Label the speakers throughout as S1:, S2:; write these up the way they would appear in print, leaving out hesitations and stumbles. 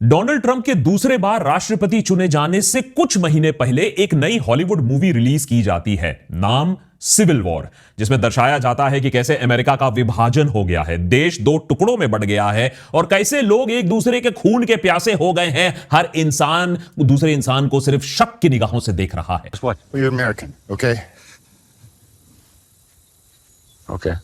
S1: Donald Trump के दूसरे बार राष्ट्रपति चुने जाने से कुछ महीने पहले एक नई हॉलीवुड मूवी रिलीज की जाती है, नाम सिविल वॉर, जिसमें दर्शाया जाता है कि कैसे अमेरिका का विभाजन हो गया है, देश दो टुकड़ों में बंट गया है और कैसे लोग एक दूसरे के खून के प्यासे हो गए हैं। हर इंसान दूसरे इंसान को सिर्फ शक की निगाहों से देख रहा है।
S2: What? Well, you're American, okay? Okay.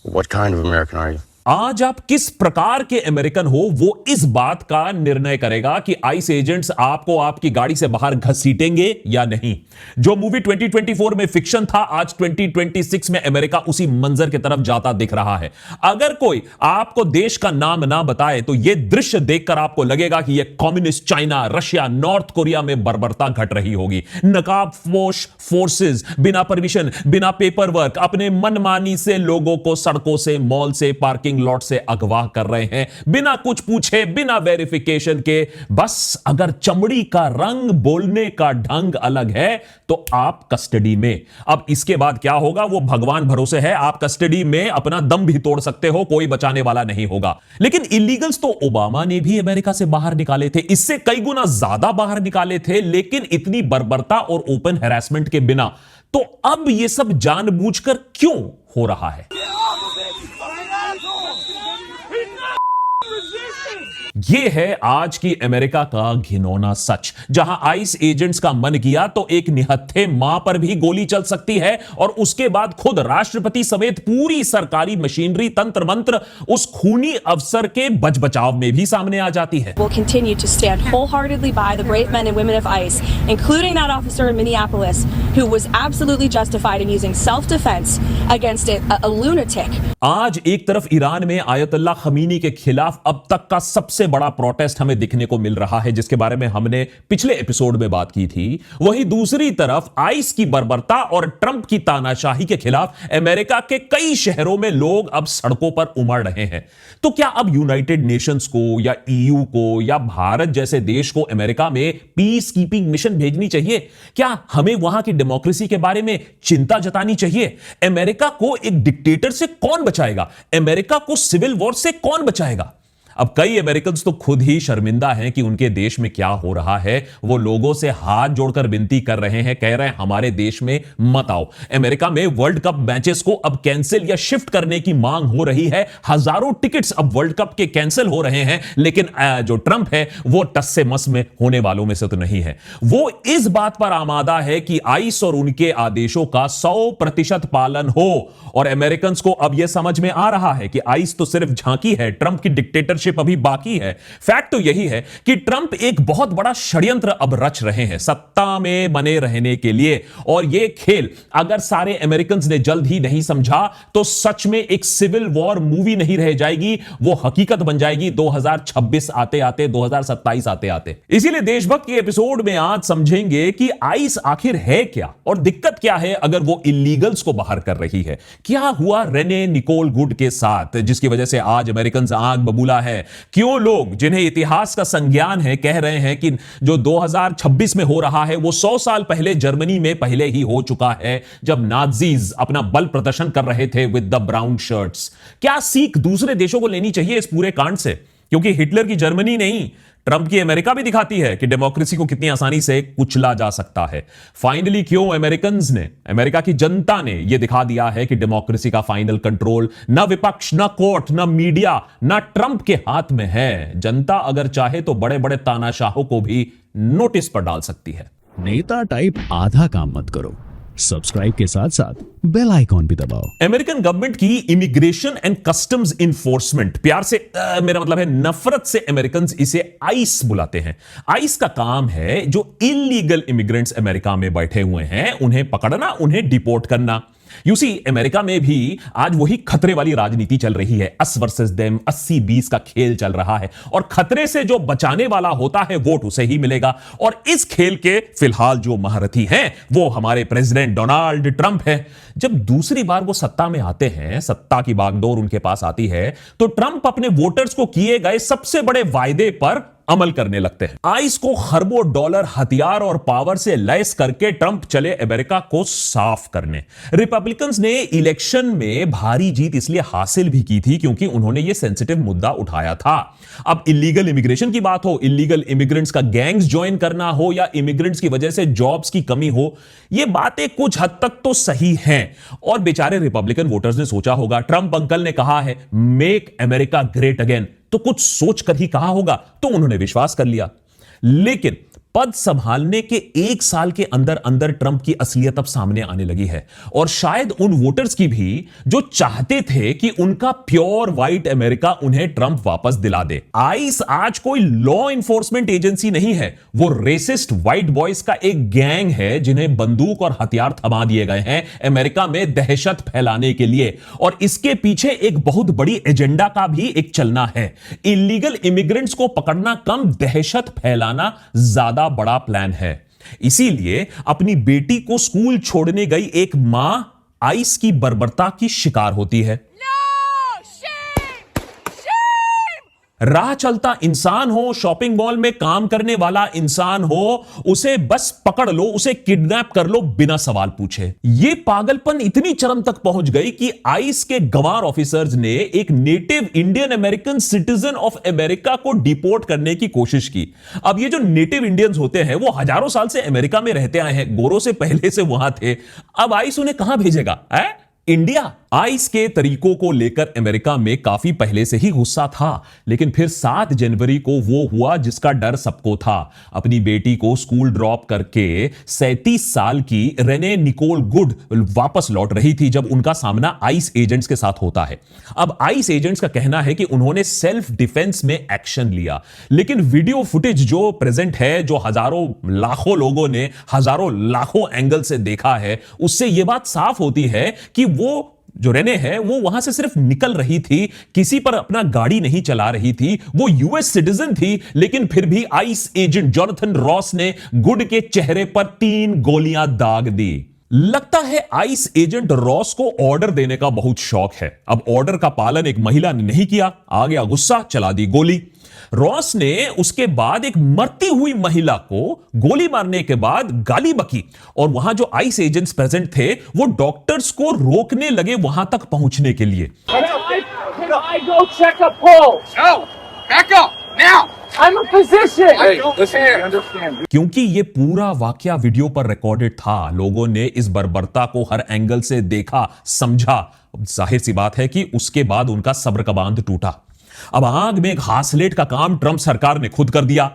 S2: What kind of American are you?
S1: आज आप किस प्रकार के अमेरिकन हो, वो इस बात का निर्णय करेगा कि आइस एजेंट्स आपको आपकी गाड़ी से बाहर घसीटेंगे या नहीं। जो मूवी 2024 में फिक्शन था, आज 2026 में अमेरिका उसी मंजर की तरफ जाता दिख रहा है। अगर कोई आपको देश का नाम ना बताए तो यह दृश्य देखकर आपको लगेगा कि यह communist China, Russia, north Korea में बर्बरता घट रही होगी। नकाबपोश फोर्सेस बिना परमिशन, बिना पेपर वर्क, अपने मनमानी से लोगों को सड़कों से, मॉल से, पार्किंग लॉट से अगवा कर रहे हैं, बिना कुछ पूछे, बिना वेरिफिकेशन के। बस अगर चमड़ी का रंग, बोलने का ढंग अलग है तो आप कस्टडी में। अब इसके बाद क्या होगा वो भगवान भरोसे है। आप कस्टडी में अपना दम भी तोड़ सकते हो, कोई बचाने वाला नहीं होगा। लेकिन इलीगल्स तो ओबामा ने भी अमेरिका से बाहर निकाले थे, इससे कई गुना ज्यादा बाहर निकाले थे, लेकिन इतनी बर्बरता और ओपन हैरेसमेंट के बिना। तो अब यह सब जानबूझकर क्यों हो रहा है? यह है आज की अमेरिका का घिनौना सच, जहां आइस एजेंट्स का मन किया तो एक निहत्थे मां पर भी गोली चल सकती है और उसके बाद खुद राष्ट्रपति समेत पूरी सरकारी मशीनरी, तंत्र मंत्र उस खूनी अफसर के बचाव में भी सामने आ जाती है।
S3: We'll continue to stand wholeheartedly by the brave men and women of ICE, including that officer in Minneapolis who was absolutely justified in using self-defense against a lunatic.
S1: आज एक तरफ ईरान में आयतुल्लाह खमीनी के खिलाफ अब तक का सबसे बड़ा प्रोटेस्ट हमें दिखने को मिल रहा है, जिसके बारे में हमने पिछले एपिसोड में बात की थी। वहीं दूसरी तरफ आइस की बर्बरता और ट्रंप की तानाशाही के खिलाफ अमेरिका के कई शहरों में लोग अब सड़कों पर उमड़ रहे हैं। तो क्या अब यूनाइटेड नेशंस को या ईयू को या भारत जैसे देश को अमेरिका में पीस कीपिंग मिशन भेजनी चाहिए? क्या हमें वहां की डेमोक्रेसी के बारे में चिंता जतानी चाहिए? अमेरिका को एक डिक्टेटर से कौन बचाएगा? अमेरिका को सिविल वॉर से कौन बचाएगा? अब कई अमेरिकन तो खुद ही शर्मिंदा हैं कि उनके देश में क्या हो रहा है। वो लोगों से हाथ जोड़कर विनती कर रहे हैं, कह रहे हैं हमारे देश में मत आओ। अमेरिका में वर्ल्ड कप मैचेस को अब कैंसिल या शिफ्ट करने की मांग हो रही है। हजारों टिकट्स अब वर्ल्ड कप के कैंसिल हो रहे हैं, लेकिन जो ट्रंप है वो टस से मस में होने वालों में से तो नहीं है। वो इस बात पर आमादा है कि आइस और उनके आदेशों का 100% पालन हो। और अमेरिकन को अब यह समझ में आ रहा है कि आइस तो सिर्फ झांकी है, ट्रंप की डिक्टेटरशिप अभी बाकी है। फैक्ट तो यही है कि ट्रंप एक बहुत बड़ा षड्यंत्र अब रच रहे हैं सत्ता में बने रहने के लिए। और यह खेल अगर सारे अमेरिकन ने जल्द ही नहीं समझा तो सच में एक सिविल वॉर मूवी नहीं रह जाएगी, वो हकीकत बन जाएगी 2026 आते आते, 2027 आते आते। इसीलिए देशभक्त के एपिसोड में आज समझेंगे कि आइस आखिर है क्या और दिक्कत क्या है अगर वो इलीगल्स को बाहर कर रही है। क्या हुआ रेने निकोल गुड के साथ, जिसकी वजह से आज अमेरिकन आग बबूला है? क्यों लोग जिन्हें इतिहास का संज्ञान है कह रहे हैं कि जो 2026 में हो रहा है वो 100 साल पहले जर्मनी में पहले ही हो चुका है, जब नाजीज अपना बल प्रदर्शन कर रहे थे विद द ब्राउन शर्ट्स? क्या सीख दूसरे देशों को लेनी चाहिए इस पूरे कांड से? क्योंकि हिटलर की जर्मनी नहीं, ट्रंप की अमेरिका भी दिखाती है कि डेमोक्रेसी को कितनी आसानी से कुचला जा सकता है। फाइनली क्यों अमेरिकन्स ने, अमेरिका की जनता ने यह दिखा दिया है कि डेमोक्रेसी का फाइनल कंट्रोल न विपक्ष, न कोर्ट, न मीडिया, न ट्रंप के हाथ में है। जनता अगर चाहे तो बड़े बड़े तानाशाहों को भी नोटिस पर डाल सकती है।
S4: नेता टाइप आधा काम मत करो, सब्सक्राइब के साथ साथ बेल आइकॉन भी दबाओ।
S1: अमेरिकन गवर्नमेंट की इमिग्रेशन एंड कस्टम्स इन्फोर्समेंट, प्यार से मेरा मतलब है नफरत से अमेरिकन इसे आइस बुलाते हैं। आइस का काम है जो इलीगल इमिग्रेंट्स अमेरिका में बैठे हुए हैं उन्हें पकड़ना, उन्हें डिपोर्ट करना। यूसी अमेरिका में भी आज वही खतरे वाली राजनीति चल रही है, अस वर्सेस देम, 80-20 का खेल चल रहा है और खतरे से जो बचाने वाला होता है वोट उसे ही मिलेगा। और इस खेल के फिलहाल जो महारथी हैं वो हमारे प्रेसिडेंट डोनाल्ड ट्रंप है। जब दूसरी बार वो सत्ता में आते हैं, सत्ता की बागडोर उनके पास आती है, तो ट्रंप अपने वोटर्स को किए गए सबसे बड़े वायदे पर अमल करने लगते हैं। आइस को खरबों डॉलर हथियार और पावर से लैस करके ट्रंप चले अमेरिका को साफ करने। रिपब्लिकन्स ने इलेक्शन में भारी जीत इसलिए हासिल भी की थी क्योंकि उन्होंने यह सेंसिटिव मुद्दा उठाया था। अब इलीगल इमिग्रेशन की बात हो, इलीगल इमिग्रेंट्स का गैंग्स ज्वाइन करना हो या इमिग्रेंट्स की वजह से जॉब्स की कमी हो, यह बातें कुछ हद तक तो सही हैं। और बेचारे रिपब्लिकन वोटर्स ने सोचा होगा, ट्रंप अंकल ने कहा है मेक अमेरिका ग्रेट अगेन, तो कुछ सोचकर ही कहा होगा, तो उन्होंने विश्वास कर लिया। लेकिन पद संभालने के 1 साल के अंदर अंदर ट्रंप की असलियत अब सामने आने लगी है और शायद उन वोटर्स की भी जो चाहते थे कि उनका प्योर व्हाइट अमेरिका उन्हें ट्रंप वापस दिला दे। आइस आज कोई लॉ इन्फोर्समेंट एजेंसी नहीं है, वो रेसिस्ट व्हाइट बॉयज का एक गैंग है जिन्हें बंदूक और हथियार थमा दिए गए हैं अमेरिका में दहशत फैलाने के लिए। और इसके पीछे एक बहुत बड़ी एजेंडा का भी एक चलना है। इलीगल इमिग्रेंट्स को पकड़ना कम, दहशत फैलाना ज्यादा बड़ा प्लान है। इसीलिए अपनी बेटी को स्कूल छोड़ने गई एक मां आइस की बर्बरता की शिकार होती है। राह चलता इंसान हो, शॉपिंग मॉल में काम करने वाला इंसान हो, उसे बस पकड़ लो, उसे किडनैप कर लो बिना सवाल पूछे। यह पागलपन इतनी चरम तक पहुंच गई कि आइस के गंवार ऑफिसर्स ने एक native Indian American citizen of America को डिपोर्ट करने की कोशिश की। अब ये जो नेटिव इंडियंस होते हैं वो हजारों साल से अमेरिका में रहते आए हैं, गोरों से पहले से वहां थे। अब आइस उन्हें कहां भेजेगा? इंडिया। आइस के तरीकों को लेकर अमेरिका में काफी पहले से ही गुस्सा था, लेकिन फिर 7 जनवरी को वो हुआ जिसका डर सबको था। अपनी बेटी को स्कूल ड्रॉप करके 37 साल की रेने निकोल गुड वापस लौट रही थी जब उनका सामना आइस एजेंट्स के साथ होता है। अब आइस एजेंट्स का कहना है कि उन्होंने सेल्फ डिफेंस में एक्शन लिया, लेकिन वीडियो फुटेज जो प्रेजेंट है, जो हजारों लाखों लोगों ने हजारों लाखों एंगल से देखा है, उससे यह बात साफ होती है कि वो जो रेने है वो वहां से सिर्फ निकल रही थी, किसी पर अपना गाड़ी नहीं चला रही थी। वो यूएस सिटीजन थी, लेकिन फिर भी आइस एजेंट जोनाथन रॉस ने गुड के चेहरे पर 3 गोलियां दाग दी। लगता है आइस एजेंट रॉस को ऑर्डर देने का बहुत शौक है। अब ऑर्डर का पालन एक महिला ने नहीं किया, आ गया गुस्सा, चला दी गोली। रॉस ने उसके बाद एक मरती हुई महिला को गोली मारने के बाद गाली बकी और वहां जो आइस एजेंट्स प्रेजेंट थे वो डॉक्टर्स को रोकने लगे वहां तक पहुंचने के लिए। क्योंकि ये पूरा वाकया वीडियो पर रिकॉर्डेड था, लोगों ने इस बर्बरता को हर एंगल से देखा, समझा। जाहिर सी बात है कि उसके बाद उनका सब्र का बांध टूटा। अब आग में घासलेट का काम ट्रंप सरकार ने खुद कर दिया।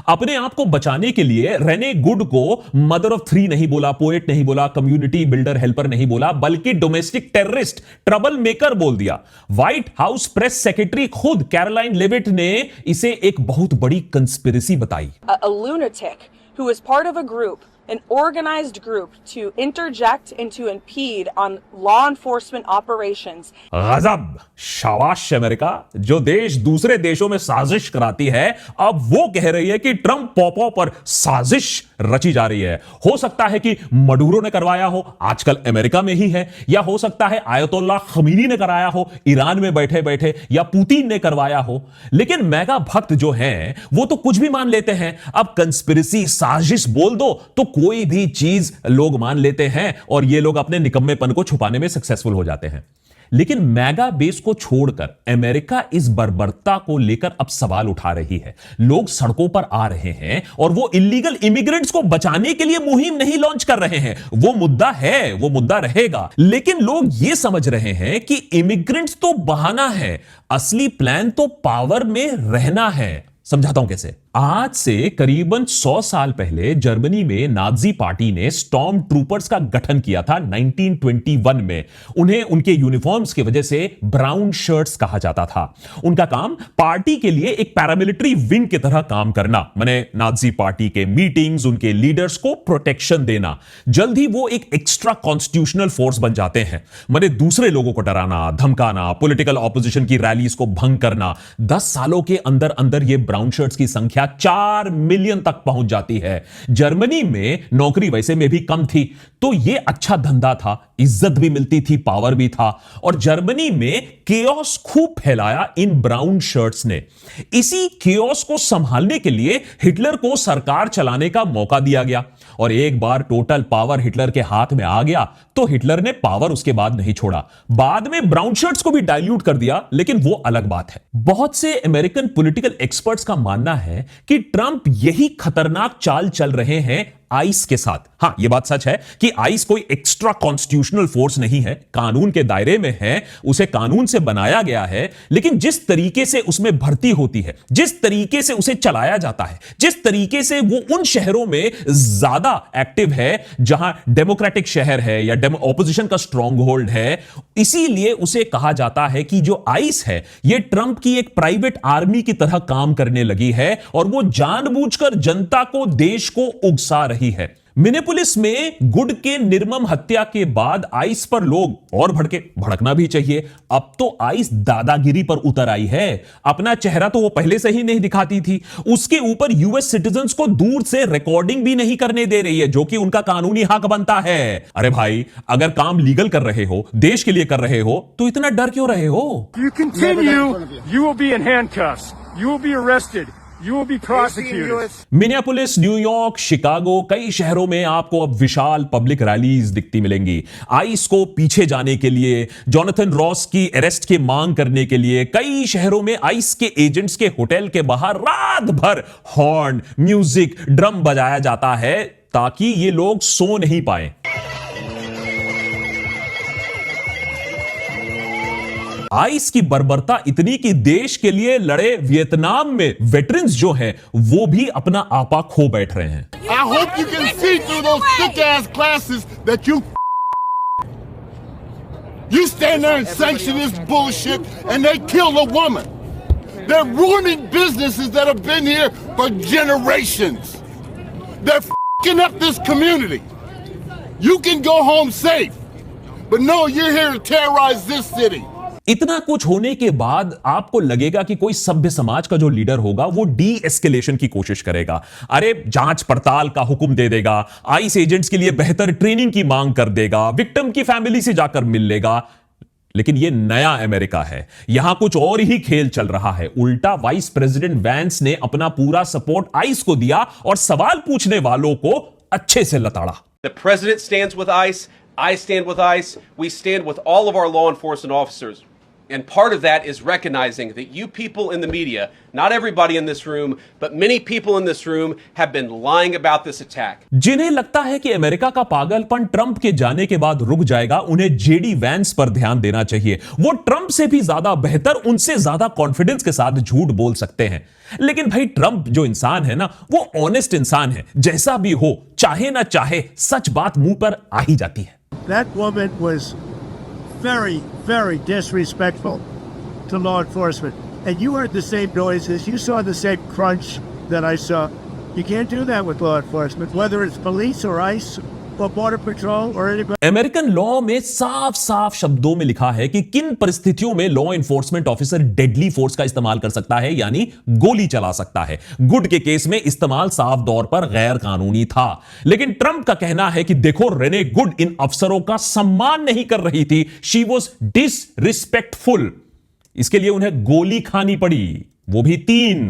S1: अपने आप को बचाने के लिए रेने गुड को मदर ऑफ 3 नहीं बोला, पोएट नहीं बोला, कम्युनिटी बिल्डर हेल्पर नहीं बोला, बल्कि डोमेस्टिक टेररिस्ट, ट्रबल मेकर बोल दिया। व्हाइट हाउस प्रेस सेक्रेटरी खुद कैरोलाइन लेविट ने इसे एक बहुत बड़ी कंस्पिरेसी बताई।
S3: A lunatic who is part of a group, an organized group, to interject and to impede on law enforcement operations.
S1: गजब, शाबाश अमेरिका, जो देश दूसरे देशों में साजिश कराती है, अब वो कह रही है कि ट्रंप पॉपो पर साजिश रची जा रही है। हो सकता है कि मडूरो ने करवाया हो, आजकल अमेरिका में ही है, या हो सकता है आयतुल्लाह खमीनी ने कराया हो ईरान में बैठे बैठे, या पुतिन ने करवाया हो। लेकिन मेगा भक्त जो हैं वो तो कुछ भी मान लेते हैं। अब कंस्पिरेसी, साजिश बोल दो तो कोई भी चीज लोग मान लेते हैं और ये लोग अपने निकम्मेपन को छुपाने में सक्सेसफुल हो जाते हैं। लेकिन मेगा बेस को छोड़कर अमेरिका इस बर्बरता को लेकर अब सवाल उठा रही है। लोग सड़कों पर आ रहे हैं और वो इलीगल इमिग्रेंट्स को बचाने के लिए मुहिम नहीं लॉन्च कर रहे हैं। वो मुद्दा है, वो मुद्दा रहेगा, लेकिन लोग ये समझ रहे हैं कि इमिग्रेंट्स तो बहाना है, असली प्लान तो पावर में रहना है। समझाता हूं कैसे। आज से करीबन 100 साल पहले जर्मनी में नाजी पार्टी ने स्टॉर्म ट्रूपर्स का गठन किया था 1921 में। उन्हें उनके यूनिफॉर्म्स की वजह से ब्राउन शर्ट्स कहा जाता था। उनका काम पार्टी के लिए एक पैरामिलिट्री विंग की तरह काम करना, माने नाजी पार्टी के मीटिंग्स, उनके लीडर्स को प्रोटेक्शन देना। जल्द ही वो एक एक्स्ट्रा कॉन्स्टिट्यूशनल फोर्स बन जाते हैं, माने दूसरे लोगों को डराना, धमकाना, पॉलिटिकल ऑपोजिशन की रैलीज को भंग करना। 10 सालों के अंदर अंदर ये ब्राउन शर्ट्स की संख्या संख्या 4 मिलियन तक पहुंच जाती है। जर्मनी में नौकरी वैसे में भी कम थी, तो यह अच्छा धंधा था, इज्जत भी मिलती थी, पावर भी था, और जर्मनी में केओस खूब फैलाया इन ब्राउन शर्ट्स ने। इसी केओस को संभालने के लिए हिटलर को सरकार चलाने का मौका दिया गया, और एक बार टोटल पावर हिटलर के हाथ में आ गया तो हिटलर ने पावर उसके बाद नहीं छोड़ा। बाद में ब्राउन शर्ट्स को भी डाइल्यूट कर दिया, लेकिन वो अलग बात है। बहुत से अमेरिकन पॉलिटिकल एक्सपर्ट्स का मानना है कि ट्रंप यही खतरनाक चाल चल रहे हैं आइस के साथ। हां, यह बात सच है कि आइस कोई एक्स्ट्रा कॉन्स्टिट्यूशनल फोर्स नहीं है, कानून के दायरे में है, उसे कानून से बनाया गया है, लेकिन जिस तरीके से उसमें भर्ती होती है, जिस तरीके से उसे चलाया जाता है, जिस तरीके से वो उन शहरों में ज्यादा एक्टिव है जहां डेमोक्रेटिक शहर है या ऑपोजिशन का स्ट्रॉन्ग होल्ड है, इसीलिए उसे कहा जाता है कि जो आइस है यह ट्रंप की एक प्राइवेट आर्मी की तरह काम करने लगी है, और वो जानबूझकर जनता को, देश को उकसा रही है। मिनेपोलिस में गुड के निर्मम हत्या के बाद आइस पर लोग और भड़कना भी चाहिए। अब तो आइस दादागिरी पर उतर आई है। अपना चेहरा तो वो पहले से ही नहीं दिखाती थी, उसके ऊपर यूएस सिटीजन्स को दूर से रिकॉर्डिंग भी नहीं करने दे रही है, जो कि उनका कानूनी हक बनता है। अरे भाई, अगर काम लीगल कर रहे हो, देश के लिए कर रहे हो, तो इतना डर क्यों रहे हो?
S5: You continue, you will be in handcuffs. You will be arrested. You will be prosecuted.
S1: Minneapolis, New York, Chicago, कई शहरों में आपको अब विशाल पब्लिक रैलीज दिखती मिलेंगी। आइस को पीछे जाने के लिए, जोनाथन रॉस की अरेस्ट की मांग करने के लिए कई शहरों में आइस के एजेंट्स के होटल के बाहर रात भर हॉर्न, म्यूजिक, ड्रम बजाया जाता है ताकि ये लोग सो नहीं पाए। आइस की बर्बरता इतनी कि देश के लिए लड़े वियतनाम में वेटरन्स जो हैं वो भी अपना आपा खो बैठ रहे हैं।
S6: I hope you can see through those thick ass glasses that you stand there and sanction this bullshit and they kill a woman. They're ruining businesses that have been here for generations. They're f***ing up this community. You can go home safe, but no, you're here to terrorize this city.
S1: इतना कुछ होने के बाद आपको लगेगा कि कोई सभ्य समाज का जो लीडर होगा वो डी एस्केलेशन की कोशिश करेगा। अरे जांच पड़ताल का हुक्म दे देगा, आइस एजेंट्स के लिए बेहतर ट्रेनिंग की मांग कर देगा, विक्टिम की फैमिली से जाकर मिल लेगा। लेकिन यह नया अमेरिका है, यहां कुछ और ही खेल चल रहा है। उल्टा वाइस प्रेसिडेंट वैंस ने अपना पूरा सपोर्ट आइस को दिया और सवाल पूछने वालों को अच्छे से लताड़ा।
S7: The president stands with ICE. I stand with ICE. We stand with all of our law enforcement officers. And part of that is recognizing that you people in the media, not everybody in this room, but many people in this room have been lying about this attack.
S1: जिन्हें लगता है कि America का पागलपन Trump के जाने के बाद रुक जाएगा, उन्हें जेडी वैंस पर ध्यान देना चाहिए। वो ट्रंप से भी ज्यादा बेहतर, उनसे ज्यादा कॉन्फिडेंस के साथ झूठ बोल सकते हैं। लेकिन भाई, ट्रंप जो इंसान है ना, वो ऑनेस्ट इंसान है। जैसा भी हो, चाहे ना चाहे, सच बात मुंह पर आ ही जाती है।
S8: That woman was very, very disrespectful to law enforcement. And you heard the same noises. You saw the same crunch that I saw. You can't do that with law enforcement, whether it's police or ICE or Border Patrol or anybody.
S1: American law में साफ साफ शब्दों में लिखा है कि किन परिस्थितियों में law enforcement officer deadly force का इस्तेमाल कर सकता है, यानी गोली चला सकता है। गुड के केस में इस्तेमाल साफ तौर पर गैर कानूनी था। लेकिन ट्रंप का कहना है कि देखो, रेने गुड इन अफसरों का सम्मान नहीं कर रही थी, शी वॉज डिसरिस्पेक्टफुल, इसके लिए उन्हें गोली खानी पड़ी, वो भी 3।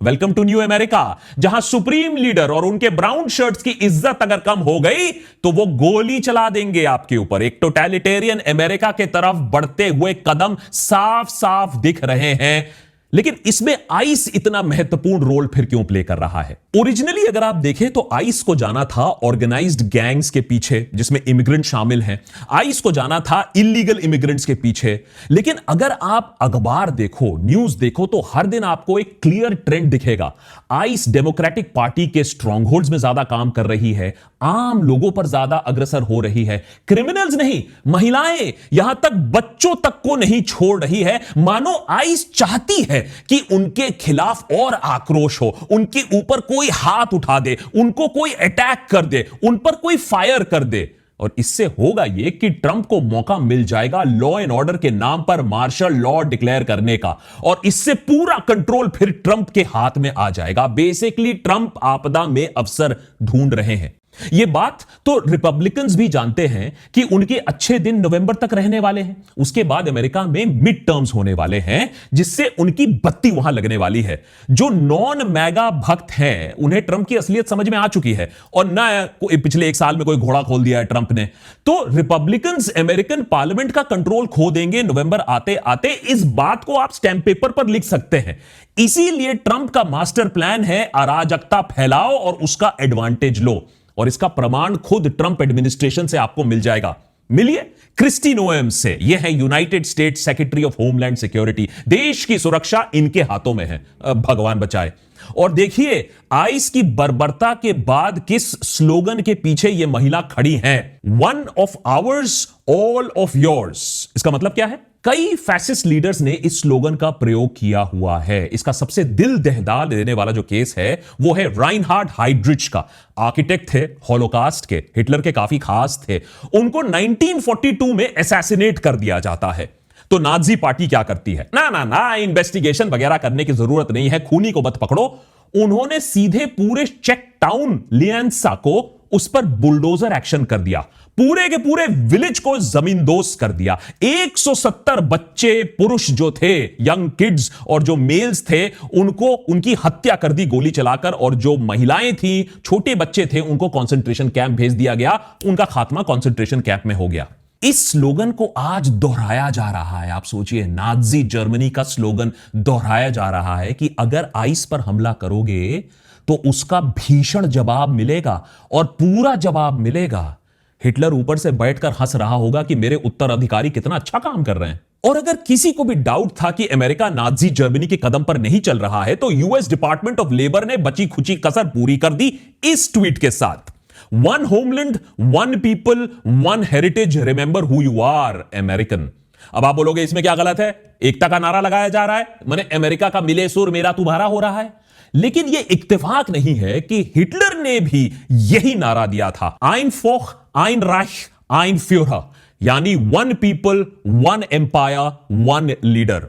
S1: वेलकम टू न्यू अमेरिका, जहां सुप्रीम लीडर और उनके ब्राउन शर्ट्स की इज्जत अगर कम हो गई तो वो गोली चला देंगे आपके ऊपर। एक टोटलिटेरियन अमेरिका के तरफ बढ़ते हुए कदम साफ साफ दिख रहे हैं। लेकिन इसमें आइस इतना महत्वपूर्ण रोल फिर क्यों प्ले कर रहा है? ओरिजिनली अगर आप देखें तो आइस को जाना था ऑर्गेनाइज्ड गैंग्स के पीछे, जिसमें इमिग्रेंट शामिल हैं। आइस को जाना था इलीगल इमिग्रेंट्स के पीछे। लेकिन अगर आप अखबार देखो, न्यूज देखो, तो हर दिन आपको एक क्लियर ट्रेंड दिखेगा। आइस डेमोक्रेटिक पार्टी के स्ट्रॉन्ग होल्ड्स में ज्यादा काम कर रही है, आम लोगों पर ज्यादा अग्रसर हो रही है, क्रिमिनल्स नहीं, महिलाएं, यहां तक बच्चों तक को नहीं छोड़ रही है। मानो आइस चाहती है कि उनके खिलाफ और आक्रोश हो, उनके ऊपर कोई हाथ उठा दे, उनको कोई अटैक कर दे, उन पर कोई फायर कर दे। और इससे होगा यह कि ट्रंप को मौका मिल जाएगा लॉ एंड ऑर्डर के नाम पर मार्शल लॉ डिक्लेयर करने का, और इससे पूरा कंट्रोल फिर ट्रंप के हाथ में आ जाएगा। बेसिकली ट्रंप आपदा में अवसर ढूंढ रहे हैं। यह बात तो रिपब्लिकन्स भी जानते हैं कि उनके अच्छे दिन नवंबर तक रहने वाले हैं। उसके बाद अमेरिका में मिड टर्म्स होने वाले हैं, जिससे उनकी बत्ती वहां लगने वाली है। जो नॉन मैगा भक्त हैं उन्हें ट्रंप की असलियत समझ में आ चुकी है, और ना पिछले एक साल में कोई घोड़ा खोल दिया है ट्रंप ने। तो रिपब्लिकन्स अमेरिकन पार्लियामेंट का कंट्रोल खो देंगे नवंबर आते आते। इस बात को आप स्टैंप पेपर पर लिख सकते हैं। इसीलिए ट्रंप का मास्टर प्लान है अराजकता फैलाओ और उसका एडवांटेज लो, और इसका प्रमाण खुद ट्रंप एडमिनिस्ट्रेशन से आपको मिल जाएगा। मिलिए क्रिस्टी नोएम से। यह है United states secretary of homeland security. देश की सुरक्षा इनके हाथों में है, भगवान बचाए। और देखिए आइस की बर्बरता के बाद किस स्लोगन के पीछे यह महिला खड़ी है। One of hours all of yours. इसका मतलब क्या है? कई फैसिस्ट लीडर्स ने इस स्लोगन का प्रयोग किया हुआ है। इसका सबसे दिल दहला देने वाला जो केस है वो है राइनहार्ड हाइड्रिच का। आर्किटेक्ट थे हॉलोकास्ट के, हिटलर के काफी खास थे। उनको 1942 में असैसिनेट कर दिया जाता है। तो नाजी पार्टी क्या करती है? ना इन्वेस्टिगेशन वगैरह करने की जरूरत नहीं है, खूनी को मत पकड़ो। उन्होंने सीधे पूरे चेक टाउन लिएंसा को उस पर बुलडोजर एक्शन कर दिया, पूरे के पूरे विलेज को जमींदोज कर दिया। 170 बच्चे पुरुष जो थे, यंग किड्स और जो मेल्स थे, उनको उनकी हत्या कर दी गोली चलाकर, और जो महिलाएं थी, छोटे बच्चे थे, उनको कंसंट्रेशन कैंप भेज दिया गया। उनका खात्मा कंसंट्रेशन कैंप में हो गया। इस स्लोगन को आज दोहराया जा रहा है। आप सोचिए, नाजी जर्मनी का स्लोगन दोहराया जा रहा है कि अगर आइस पर हमला करोगे तो उसका भीषण जवाब मिलेगा, और पूरा जवाब मिलेगा। हिटलर ऊपर से बैठकर हंस रहा होगा कि मेरे उत्तराधिकारी कितना अच्छा काम कर रहे हैं। और अगर किसी को भी डाउट था कि अमेरिका नाजी जर्मनी के कदम पर नहीं चल रहा है, तो यूएस डिपार्टमेंट ऑफ लेबर ने बची खुची कसर पूरी कर दी इस ट्वीट के साथ। One homeland, one people, one heritage, remember who you are, American. अब आप बोलोगे इसमें क्या गलत है? एकता का नारा लगाया जा रहा है, माने अमेरिका का मिले सुर मेरा तुम्हारा हो रहा है। लेकिन यह इत्तेफाक नहीं है कि हिटलर ने भी यही नारा दिया था, आइन फोख, आइन राइख, आइन फ्यूहर, यानी one people, one empire, one leader.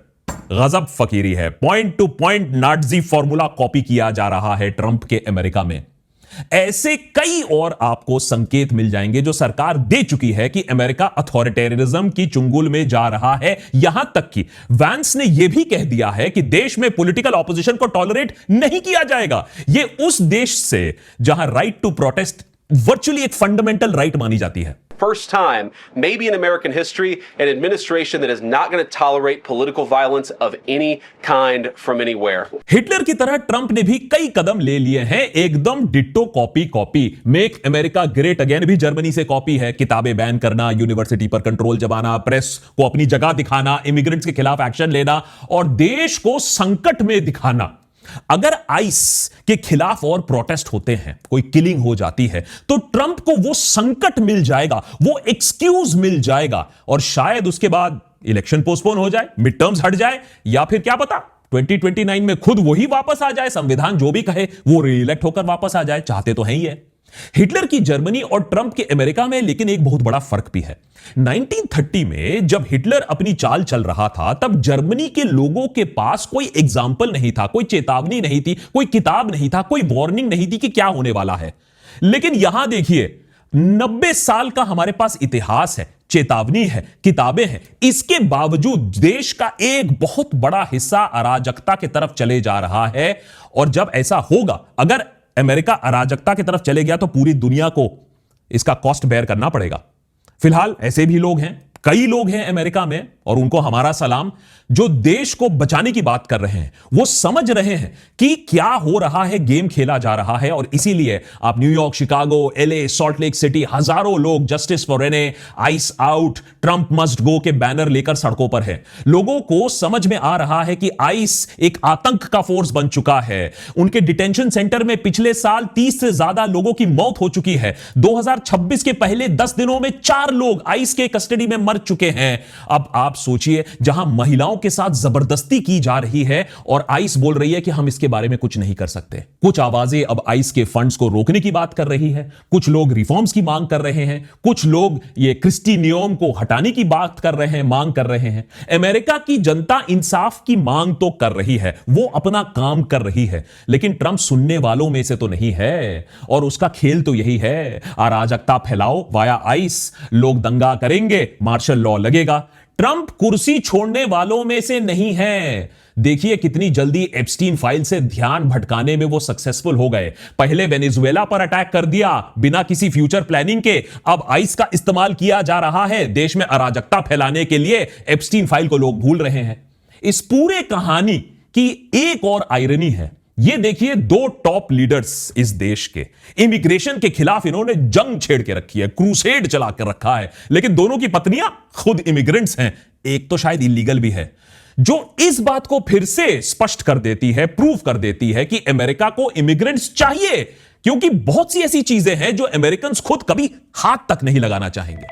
S1: गजब फकीरी है। Point to point Nazi formula copy किया जा रहा है ट्रंप के अमेरिका में। ऐसे कई और आपको संकेत मिल जाएंगे जो सरकार दे चुकी है कि अमेरिका अथॉरिटेरिज्म की चुंगल में जा रहा है। यहां तक कि वैंस ने यह भी कह दिया है कि देश में पॉलिटिकल ऑपोजिशन को टॉलरेट नहीं किया जाएगा। यह उस देश से जहां राइट टू प्रोटेस्ट वर्चुअली एक फंडामेंटल राइट मानी जाती है।
S7: First time, maybe in American history, an administration that is not going to tolerate political violence of any kind from anywhere.
S1: Hitler की तरह ट्रंप ने भी कई कदम ले लिए हैं, एकदम ditto copy. Make America great again भी जर्मनी से कॉपी है। किताबें बैन करना, यूनिवर्सिटी पर कंट्रोल जमाना, प्रेस को अपनी जगह दिखाना, इमिग्रेंट्स के खिलाफ एक्शन लेना और देश को संकट में दिखाना। अगर आइस के खिलाफ और प्रोटेस्ट होते हैं, कोई किलिंग हो जाती है, तो ट्रंप को वो संकट मिल जाएगा, वो एक्सक्यूज मिल जाएगा, और शायद उसके बाद इलेक्शन पोस्टपोन हो जाए, मिड टर्म्स हट जाए, या फिर क्या पता 2029 में खुद वही वापस आ जाए। संविधान जो भी कहे वो रीइलेक्ट होकर वापस आ जाए, चाहते तो हैं ही है। हिटलर की जर्मनी और ट्रंप के अमेरिका में लेकिन एक बहुत बड़ा फर्क भी है। 1930 में जब हिटलर अपनी चाल चल रहा था, तब जर्मनी के लोगों के पास कोई एग्जाम्पल नहीं था, कोई चेतावनी नहीं थी, कोई किताब नहीं था, कोई वार्निंग नहीं थी कि क्या होने वाला है। लेकिन यहां देखिए, 90 साल का हमारे पास इतिहास है, चेतावनी है, किताबें हैं, इसके बावजूद देश का एक बहुत बड़ा हिस्सा अराजकता की तरफ चले जा रहा है। और जब ऐसा होगा, अगर अमेरिका अराजकता की तरफ चले गया, तो पूरी दुनिया को इसका कॉस्ट बेयर करना पड़ेगा। फिलहाल ऐसे भी लोग हैं, कई लोग हैं अमेरिका में, और उनको हमारा सलाम, जो देश को बचाने की बात कर रहे हैं। वो समझ रहे हैं कि क्या हो रहा है, गेम खेला जा रहा है। और इसीलिए आप New York, Chicago, LA, salt lake city, हजारों लोग justice for Renee, ICE out, Trump must go के बैनर लेकर सड़कों पर हैं। लोगों को समझ में आ रहा है कि आइस एक आतंक का फोर्स बन चुका है। उनके डिटेंशन सेंटर में पिछले साल 30 से ज्यादा लोगों की मौत हो चुकी है। 2026 के पहले 10 दिनों में 4 लोग आइस के कस्टडी में मर चुके हैं। अब आप सोचिए, जहां महिलाओं के साथ जबरदस्ती की जा रही है और आइस बोल रही है कि हम इसके बारे में कुछ नहीं कर सकते। कुछ आवाजें अब आइस के फंड्स को रोकने की बात कर रही है, कुछ लोग रिफॉर्म्स की मांग कर रहे हैं, कुछ लोग ये क्रिस्टी नियम को हटाने की बात कर रहे हैं, मांग कर रहे हैं। अमेरिका की जनता इंसाफ की मांग तो कर रही है, वो अपना काम कर रही है, लेकिन ट्रंप सुनने वालों में से तो नहीं है और उसका खेल तो यही है, अराजकता फैलाओ वाया आइस, लोग दंगा करेंगे, मार्शल लॉ लगेगा। ट्रंप कुर्सी छोड़ने वालों में से नहीं है। देखिए कितनी जल्दी एप्स्टीन फाइल से ध्यान भटकाने में वो सक्सेसफुल हो गए। पहले वेनेजुएला पर अटैक कर दिया बिना किसी फ्यूचर प्लानिंग के, अब आइस का इस्तेमाल किया जा रहा है देश में अराजकता फैलाने के लिए। एप्स्टीन फाइल को लोग भूल रहे हैं। इस पूरे कहानी की एक और आयरनी है, ये देखिए, दो टॉप लीडर्स इस देश के इमिग्रेशन के खिलाफ इन्होंने जंग छेड़ के रखी है, क्रूसेड चला कर रखा है, लेकिन दोनों की पत्नियां खुद इमिग्रेंट्स हैं, एक तो शायद इलीगल भी है, जो इस बात को फिर से स्पष्ट कर देती है, प्रूव कर देती है कि अमेरिका को इमिग्रेंट्स चाहिए, क्योंकि बहुत सी ऐसी चीजें हैं जो अमेरिकन्स खुद कभी हाथ तक नहीं लगाना चाहेंगे।